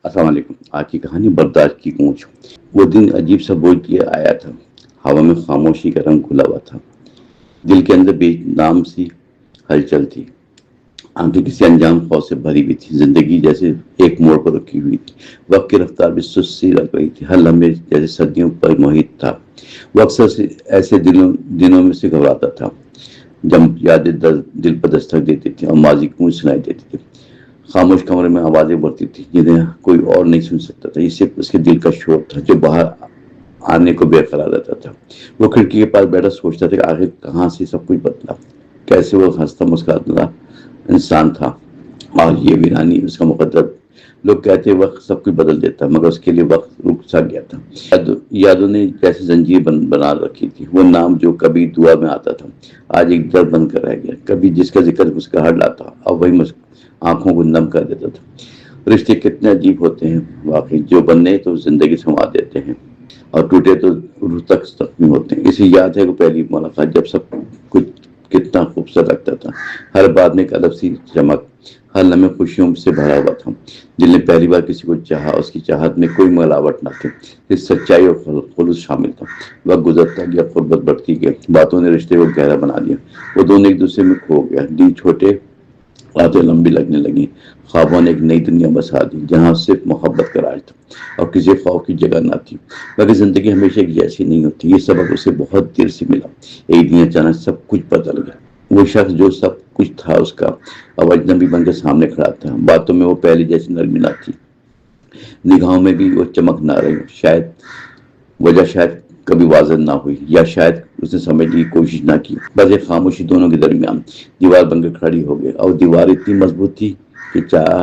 अस्सलाम वालेकुम। आज की कहानी बर्दाश्त की गूंज। वो दिन अजीब सा बोझ लिए आया था। हवा में खामोशी का रंग घुला हुआ था। दिल के अंदर बेनाम सी हलचल थी। आंखें किसी अनजान खौफ से भरी हुई थी। जिंदगी जैसे एक मोड़ पर रुकी हुई थी। वक्त की रफ्तार भी सुस्त सी लग रही थी। हर लम्हे जैसे सदियों पर मोहित था। वो अक्सर ऐसे दिनों में से घबराता था जब यादें दिल पर दस्तक देती थी और माजी गूंज सुनाई देती थी। खामोश कमरे में आवाजें बढ़ती थी जिन्हें कोई और नहीं सुन सकता था। ये सिर्फ उसके दिल का शोर था जो बाहर आने को बेकरार रहता था। वो खिड़की के पास बैठा सोचता था कि आखिर कहाँ से सब कुछ बदला, कैसे वो हंसता मुस्कुराता इंसान था और ये वीरानी उसका मुकद्दर। लोग कहते वक्त सब कुछ बदल देता, मगर उसके लिए वक्त रुक सा गया था। यादों ने जैसे जंजीर बना रखी थी। वो नाम जो कभी दुआ में आता था आज एक दर्द बनकर रह गया। कभी जिसका जिक्र मुस्कुराहट लाता, अब वही आंखों को नम कर देता था। रिश्ते कितने अजीब होते हैं वाकई, जो बने तो जिंदगी संवार देते हैं और टूटे तो रूह तक जख्मी होते हैं। इसी याद है वो पहली मुलाकात, जब सब कुछ कितना खूबसूरत लगता था। हर बात में एक अलग सी चमक, हर लम्हे खुशियों से भरा हुआ था। दिल ने पहली बार किसी को चाहा, उसकी चाहत में कोई मिलावट न थी, सिर्फ सच्चाई और खुलूस शामिल था। वक्त गुजरता गया, क़ुर्बत बढ़ती गई, बातों ने रिश्ते को गहरा बना दिया। वो दोनों एक दूसरे में खो गया। दिन छोटे, रातें लंबी लगने लगी। ख्वाबों ने एक नई दुनिया बसा दी जहाँ सिर्फ मोहब्बत का राज था और किसी खौफ की जगह ना थी। मगर जिंदगी हमेशा एक जैसी नहीं होती। ये सबक उसे बहुत देर से मिला। एक दिन अचानक सब कुछ बदल गया। वो शख्स जो सब कुछ था उसका अब अजनबी बनकर सामने खड़ा था। बातों में वो पहले जैसी नरमी ना थी, निगाहों में भी वो चमक ना रही। शायद कभी वाज़ह ना हुई, या शायद उसने समझने की कोशिश ना की। बस एक खामोशी दोनों के दरमियान दीवार बनकर खड़ी हो गई और दीवार इतनी मजबूत थी कि चाह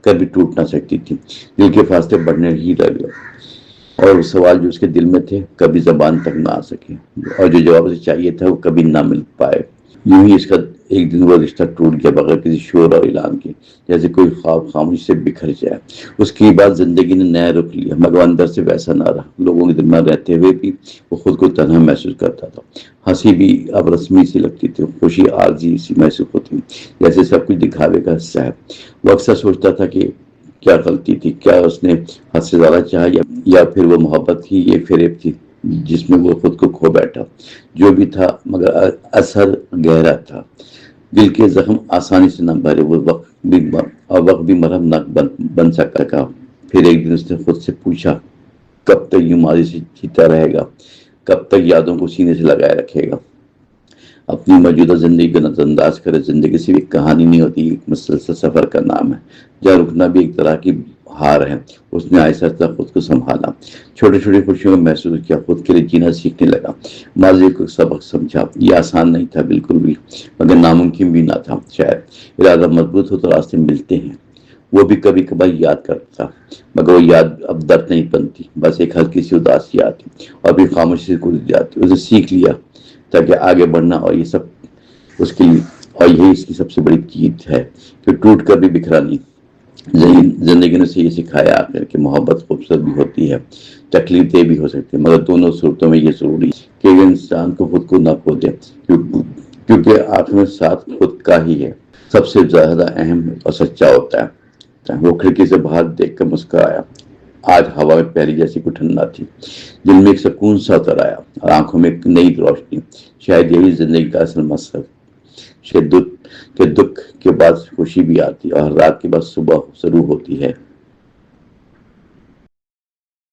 कर भी टूट ना सकती थी। दिल के फासले बढ़ने ही लगे और सवाल जो उसके दिल में थे कभी जबान तक ना आ सके और जो जवाब उसे चाहिए था वो कभी ना मिल पाए। यूं ही इसका एक दिन वो रिश्ता टूट गया बगैर किसी शोर और ऐलान के, जैसे कोई ख्वाब खामोशी से बिखर जाए। उसकी बाद जिंदगी ने नया रुख लिया, मगर अंदर से वैसा ना रहा। लोगों के दिमाग रहते हुए भी वो खुद को तन्हा महसूस करता था। हंसी भी अब रस्मी सी लगती थी, खुशी आरजी सी महसूस होती, जैसे सब कुछ दिखावे का हिस्सा है। वो अक्सर सोचता था कि क्या गलती थी, क्या उसने हद से ज्यादा चाहा या फिर वो मोहब्बत की ये फेरेब थी जिसमें वो खुद को खो बैठा। जो भी था, मगर असर गहरा था। दिल के जख्म आसानी से न भरे। वो वक्त भी मरहम न बन सका। फिर एक दिन उसने खुद से पूछा, कब तक यूं माजी से जीता रहेगा, कब तक यादों को सीने से लगाए रखेगा, अपनी मौजूदा जिंदगी को नजरअंदाज करे। जिंदगी सिर्फ एक कहानी नहीं होती, एक मुसलसल सफर का नाम है जहाँ रुकना भी एक तरह की हार है। उसने आहिस्ता आहिस्ता खुद को संभाला, छोटी छोटी खुशियों को महसूस किया, खुद के लिए जीना सीखने लगा, माजी को सबक समझा। ये आसान नहीं था बिल्कुल भी, मगर नामुमकिन भी ना था। शायद इरादा मजबूत हो तो रास्ते मिलते हैं। वो भी कभी कभार याद करता, मगर वो याद अब दर्द नहीं बनती, बस एक हल्की सी उदासी आती और भी खामोशी से गुजर जाती। उसे सीख लिया ताकि आगे बढ़ना, और ये सब उसके लिए, और यही इसकी सबसे बड़ी जीत है कि टूट कर भी बिखरा नहीं। जिंदगी ने उसे ये सिखाया आकर कि मोहब्बत खूबसूरत भी होती है, तकलीफ दे भी हो सकती है, मगर दोनों सूरतों में ये जरूरी है कि इंसान को खुद को ना खो दे, क्योंकि आखिर में साथ खुद का ही है सबसे ज्यादा अहम और सच्चा होता है। वो खिड़की से बाहर देखकर मुस्कुराया। आज हवा में पहली जैसी कुछ ठंडा थी। दिल में एक सुकून सा उतर आया और आंखों में एक नई रोशनी। शायद यही जिंदगी का असल मकसद है। दुख के बाद खुशी भी आती है और रात के बाद सुबह शुरू होती है।